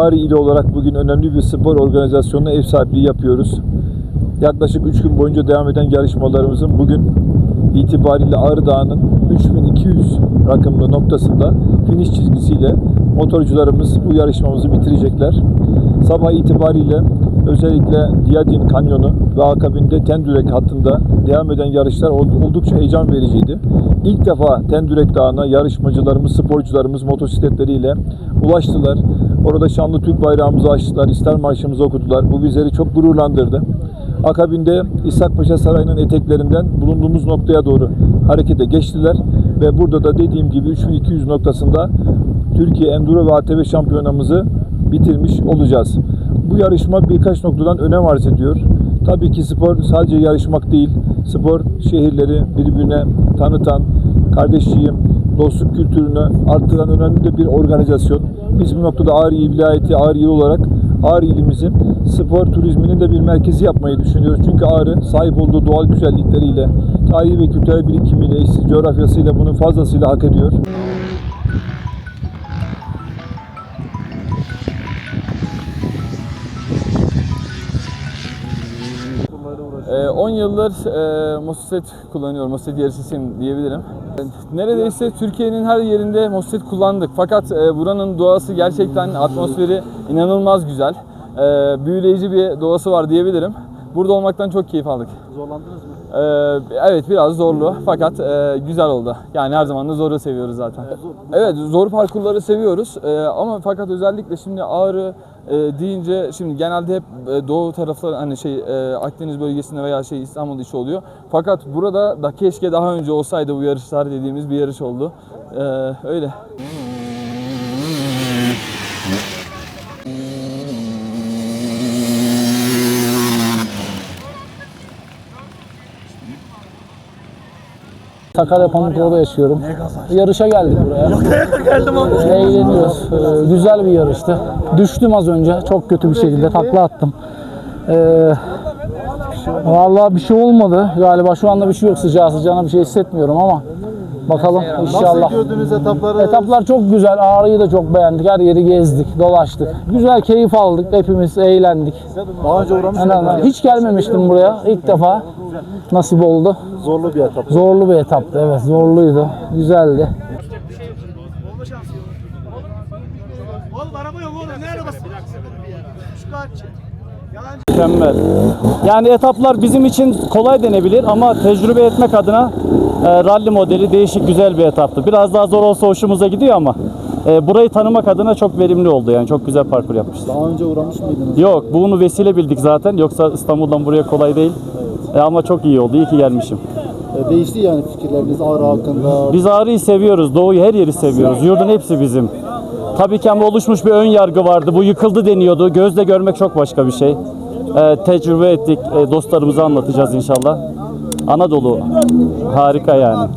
Ağrı ili olarak bugün önemli bir spor organizasyonuna ev sahipliği yapıyoruz. Yaklaşık 3 gün boyunca devam eden yarışmalarımızın bugün itibariyle Ağrı Dağı'nın 3200 rakımlı noktasında finish çizgisiyle motorcularımız bu yarışmamızı bitirecekler. Sabah itibariyle özellikle Diyadin Kanyonu ve akabinde Tendürek hattında devam eden yarışlar oldukça heyecan vericiydi. İlk defa Tendürek Dağı'na yarışmacılarımız, sporcularımız motosikletleriyle ulaştılar. Orada şanlı Türk bayrağımızı açtılar, İstiklal Marşımızı okudular. Bu bizleri çok gururlandırdı. Akabinde İshak Paşa Sarayı'nın eteklerinden bulunduğumuz noktaya doğru harekete geçtiler ve burada da dediğim gibi 3200 noktasında Türkiye Enduro ve ATV şampiyonamızı bitirmiş olacağız. Bu yarışma birkaç noktadan önem arz ediyor. Tabii ki spor sadece yarışmak değil, spor şehirleri birbirine tanıtan, kardeşliğim, dostluk kültürünü arttıran önemli de bir organizasyon. Biz bu noktada Ağrı İl Vilayeti, Ağrı İl olarak Ağrı ilimizin spor turizminin de bir merkezi yapmayı düşünüyoruz. Çünkü Ağrı sahip olduğu doğal güzellikleriyle, tarihi ve kültürel birikimiyle, eşsiz coğrafyasıyla bunu fazlasıyla hak ediyor. 10 yıldır motosiklet kullanıyorum, motosiklet yarışçısıyım diyebilirim. Neredeyse Türkiye'nin her yerinde motosiklet kullandık. Fakat buranın doğası gerçekten, atmosferi inanılmaz güzel. Büyüleyici bir doğası var diyebilirim. Burada olmaktan çok keyif aldık. Zorlandınız mı? Evet, biraz zorlu fakat güzel oldu. Yani her zaman da zoru seviyoruz zaten. Evet, zor parkurları seviyoruz ama fakat özellikle şimdi Ağrı deyince şimdi genelde hep doğu tarafları hani Akdeniz bölgesinde veya İstanbul işi oluyor. Fakat burada da keşke daha önce olsaydı bu yarışlar dediğimiz bir yarış oldu. Öyle. Sakarya Pamukova'da yaşıyorum. Yarışa geldik buraya. Geldim ama. Eğleniyoruz. Güzel bir yarıştı. Düştüm az önce. Çok kötü bir şekilde takla attım. Vallahi bir şey olmadı. Galiba şu anda bir şey yok. Sıcağına bir şey hissetmiyorum ama bakalım inşallah. Nasıl gördüğünüz etapları? Etaplar çok güzel. Ağrı'yı da çok beğendik. Her yeri gezdik, dolaştık. Güzel keyif aldık. Hepimiz eğlendik. Daha önce uğramış mıydınız? Hiç gelmemiştim buraya. İlk defa nasip oldu. Zorlu bir etap. Zorlu bir etaptı, evet, zorluydu, güzeldi. Oğlum araba yok oğlum, ne arabası? Şu kaç? Yalancı. Mükemmel. Yani etaplar bizim için kolay denebilir ama tecrübe etmek adına rally modeli değişik güzel bir etaptı. Biraz daha zor olsa hoşumuza gidiyor ama burayı tanımak adına çok verimli oldu, yani çok güzel parkur yapmışız. Daha önce uğramış mıydınız? Yok, bunu vesile bildik zaten, yoksa İstanbul'dan buraya kolay değil. Ama çok iyi oldu, iyi ki gelmişim. Değişti yani fikirleriniz Ağrı hakkında. Biz Ağrı'yı seviyoruz, Doğu'yu, her yeri seviyoruz. Yurdun hepsi bizim. Tabii ki ama oluşmuş bir ön yargı vardı. Bu yıkıldı deniyordu. Gözle görmek çok başka bir şey. Tecrübe ettik. Dostlarımıza anlatacağız inşallah. Anadolu harika yani.